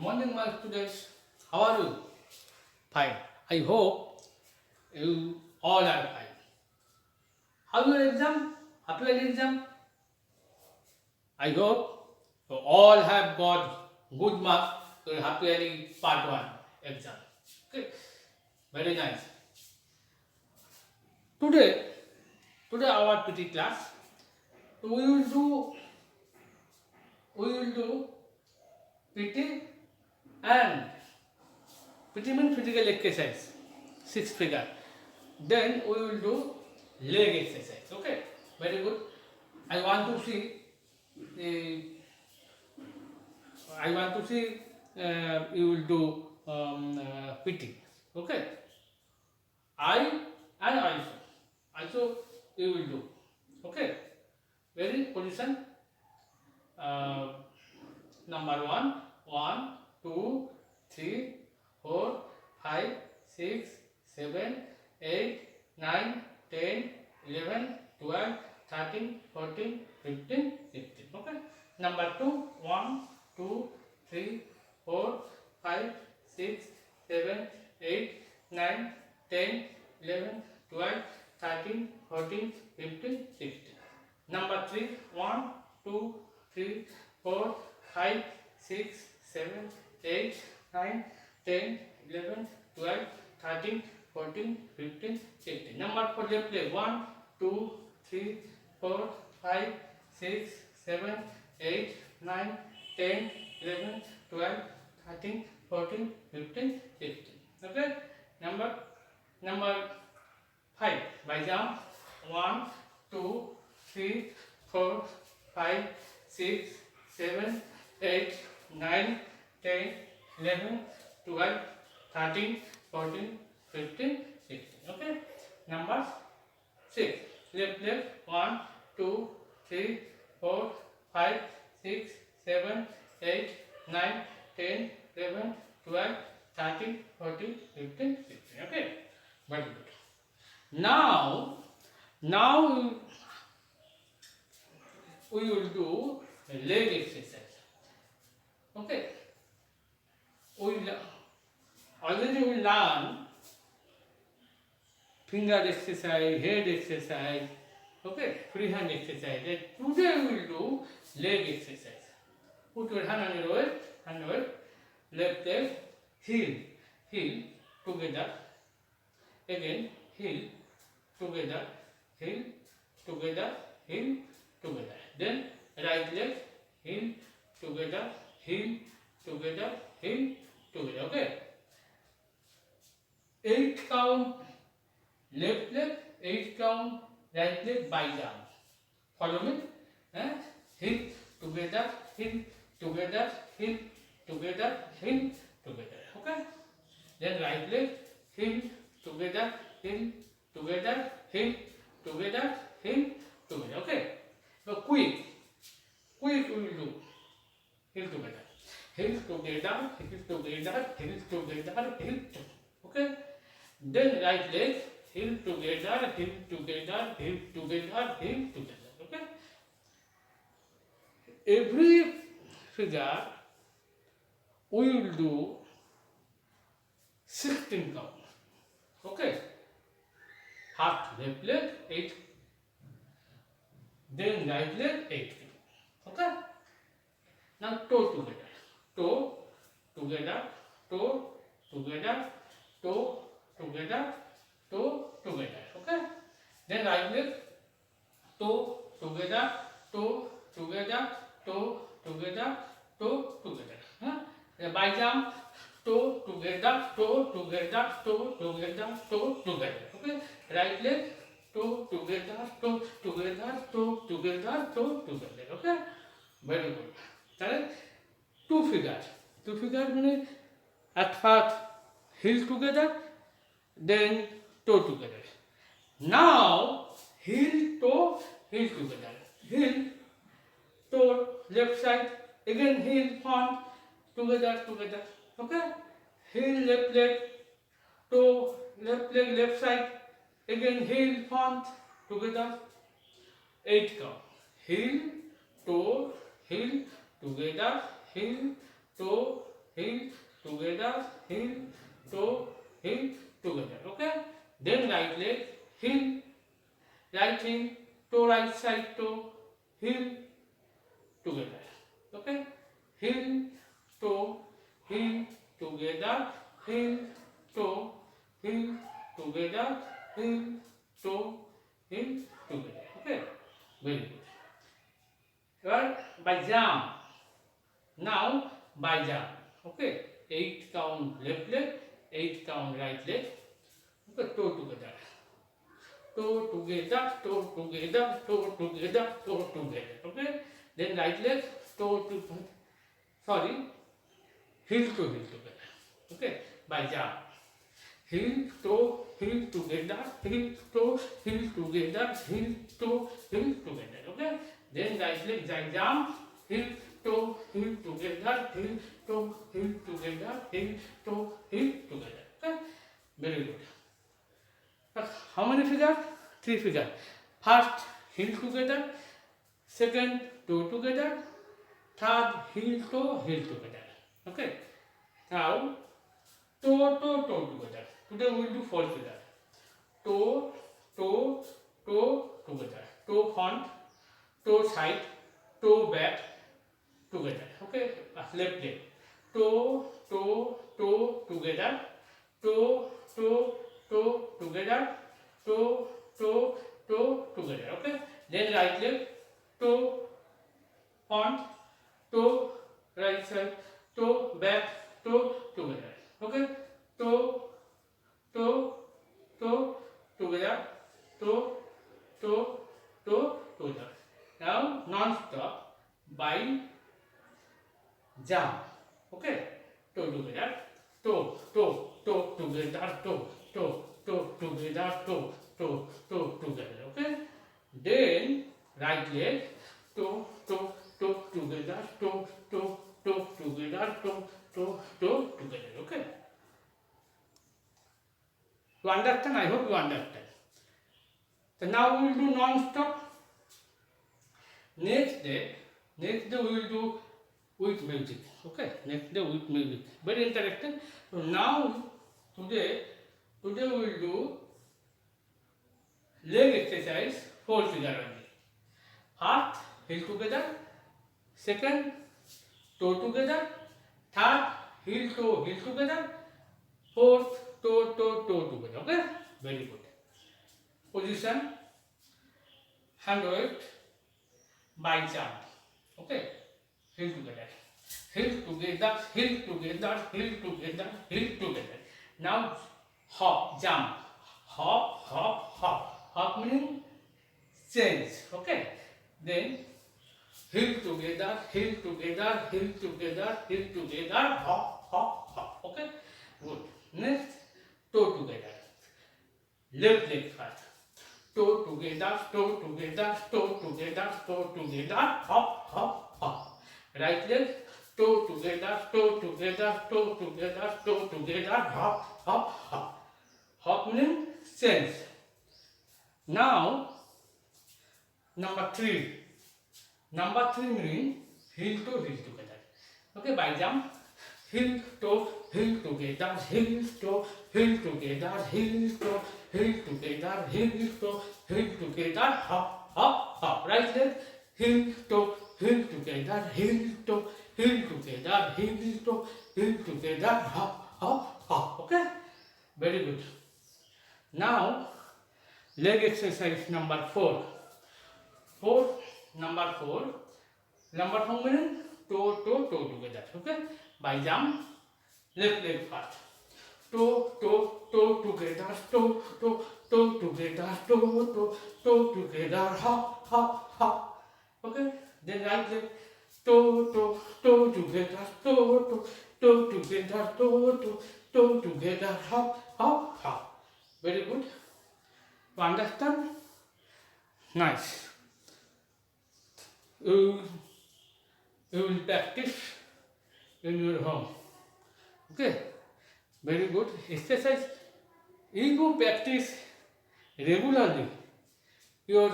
morning, my students. How are you? Fine. I hope you all are fine. How your exam? Happy exam? I hope you all have got good marks to Happy Yearly Part 1 exam. Okay. Very nice. Today, today our PT class, we will do PT and PT means physical exercise, 6 figure. Then we will do leg exercise. Okay, very good. I want to see the. I want to see you will do PT. Okay, I and also you will do. Okay, very position. Uh, Number 1, 1, 2, 3, 4, 5, 6, 7, 8, 9, 10, 11, 12, 13, 14, 15, 16. Okay. Number 2, 1, 2, 3, 4, 5, 6, 7, 8, 9, 10, 11, 12, 13, 14, 15, 16. Number 3, 1, 2, 3, 4, 5, 6, 7, 8, 9, 10, 11, 12, 13, 14, 15, 16. Number 4 left leg 1, 2, 3, 4, 5, 6, 7, 8, 9, 10, 11, 12, 13, 14, 15, 16. Okay. Number 5 by jump 1, 2, 3, 4, 5, 6, 7, 8, 9, 10, 11, 12, 13, 14, 15, 16. Okay. Number 6. Left leg 1, 2, 3, 4, 5, 6, 7, 8, 9, 10, 11, 12, 13, 14, 15, 16. Okay. Very good. Now we will do leg exercise. Okay. Already we learn finger exercise, head exercise, okay, free hand exercise. Then today we will do leg exercise. Put your hand on your left leg, heel together, again heel together, heel together, heel together. Then right leg, heel together, heel together, heel together. Okay. 8 count left leg, 8 count right leg by jump. Follow me? Heel together, heel together, heel together, heel together. Okay. Then right leg, heel together, heel together, heel together, heel together. Okay. So quick we will do heel together, heel together, heel together, heel together, heel together. Okay. Then right leg, heel together, heel together, heel together, heel together. Okay. Every figure we will do 16 count. Okay. Half left leg 8. Then right leg 8. Okay. Now toe together, toe together, toe together, toe together, toe together. Okay. Then right leg, toe together, toe together, toe together, toe together. By jump, toe together, toe together, toe together, toe together. Okay. Right leg, toe together, toe together, toe together, toe together. Okay. Very good. Correct? Two figures means at first heel together, then toe together. Now heel together. Heel, toe, left side, again heel front, together. Okay? Heel left leg, toe, left leg, left side, again heel front, together. 8 count. Heel, toe, heel, together, heel, toe, heel, together, heel, toe, heel, together. Okay. Then right leg, heel, right heel, toe, right side toe, heel, together. Okay. Heel, toe, heel, together, heel, toe, heel, together, heel, toe, heel, together. Okay. Very good. Right, by jump. Now by jump. Okay, 8 count left leg, 8 count right leg. Okay, toe together, toe together, toe together, toe together, toe together. Okay, then right leg, toe to sorry, heel to heel together. Okay, by jump. Heel, toe, heel together, heel, toe, heel together, heel, toe, heel together. Okay, then right leg jump, heel, toe, heel together, heel, toe, heel together, heel, toe, heel together. Okay, very good. How many figures? 3 figures. First heel together, second toe together, third heel toe, heel together. Okay. Now toe, toe, toe together. Today we will do 4 figures. Toe, toe, toe together. Toe front, toe side, toe back together. Okay, left leg. Toe, toe, toe together. Toe, toe, toe together. Toe, toe, toe together. Okay. Then right leg. Toe front, toe right side, toe back, toe together. Okay. Toe, toe, toe together, toe, toe, toe together. Now non-stop by jump. Okay, toe together, toe, toe, toe together, toe, toe, toe together, toe, toe, toe together. Okay. Then right leg, toe, toe, toe together, toe, toe, toe together, toe, toe, toe together. Okay. You understand? I hope you understand. So now we will do non-stop. Next day we will do with music. Okay, next day with music. Very interactive. So now today we will do leg exercise 4 figure only. First heel together, second toe together, third heel together, fourth toe together. Okay, very good. Position, hand weight by jump. Okay, heel together, heel together, heel together, heel together, heel together. Now hop, jump, hop, hop, hop. Hop meaning change. Okay, then heel together, heel together, heel together, heel together, hop, hop, hop. Okay, good. Next, toe together. Left leg first. Toe together, toe together, toe together, toe together, hop, hop, hop. Right leg, toe together, toe together, toe together, toe together, hop, hop, hop. Hop meaning change. Now, number 3. Number 3 meaning heel together. Okay, by jump, heel together, heel together, heel together, heel together, hop, hop, hop. Right leg, heel together, heel together, heel together, hop, hop, hop. Okay, very good. Now, leg exercise number 4. Number 4 meaning toe together. Okay, by jump, left leg first. Toe together, toe together, toe together, hop, hop, hop. Okay, then right leg, toe together, toe together, toe together, hop, hop, hop. Very good. You understand? Nice. You will practice in your home. Okay, very good. Exercise. If you practice regularly, your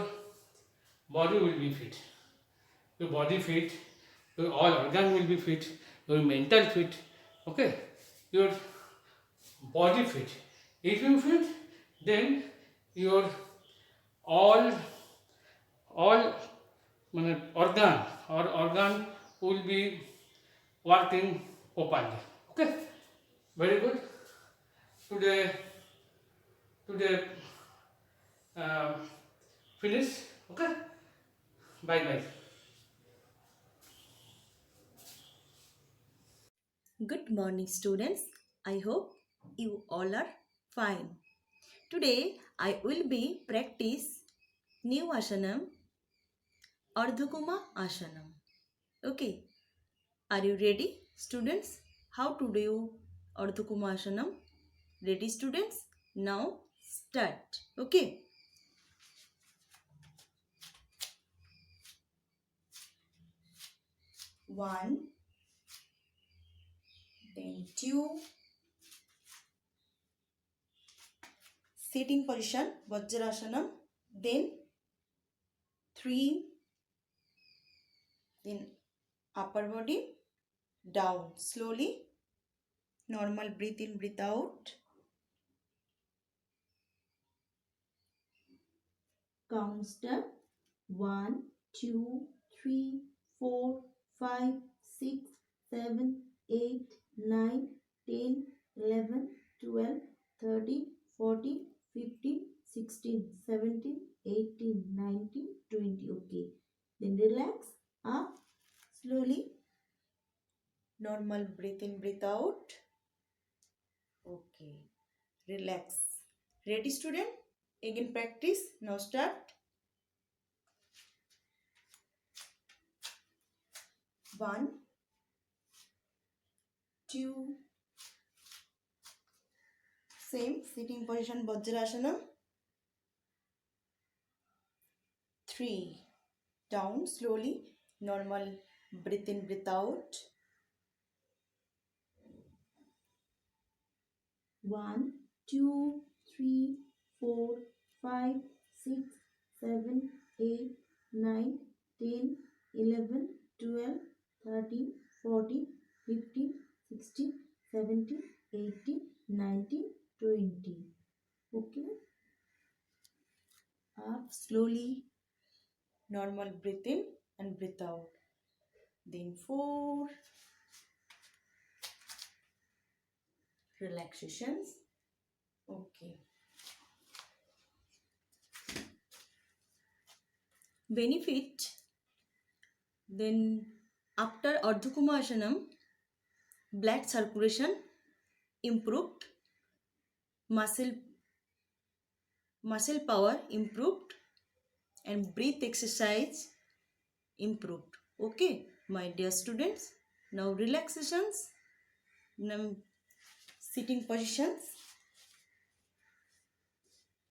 body will be fit. Your body fit, your all organ will be fit, your mental fit, Okay, your body fit. If you fit, then your all all organ or organ will be working properly. Okay, very good. Today uh, finish. Okay, bye bye. Good morning, students. I hope you all are fine. Today I will be practice new asanam, Ardhakuma asanam. Okay, are you ready, students? How to do Ardhakuma asanam? Ready, students? Now start. Okay, 1, then 2, sitting position, Vajrasanam, then 3, then upper body down slowly, normal breathe in, breathe out. Count step 1, 2, 3, 4, 5, 6, 7, 8, 9, 10, 11, 12, 13, 14, 15, 16, 17, 18, 19, 20. Okay. Then relax up slowly. Normal breathe in, breathe out. Okay. Relax. Ready, student? Again practice. Now start. 1, 2, same sitting position Vajrasanam. 3, down slowly, normal breathe in, breathe out. 1, 2, 3, 4, 5, 6, 7, 8, 9, 10, 11, 12, 13, 14, 15, 16, 17, 18, 19, 20. Okay, up slowly, normal breathe in and breathe out. Then 4, relaxations. Okay. Benefit. Then after Ardhakumasanam, blood circulation improved, muscle muscle power improved, and breath exercise improved. Okay, my dear students. Now relaxations. Now sitting positions.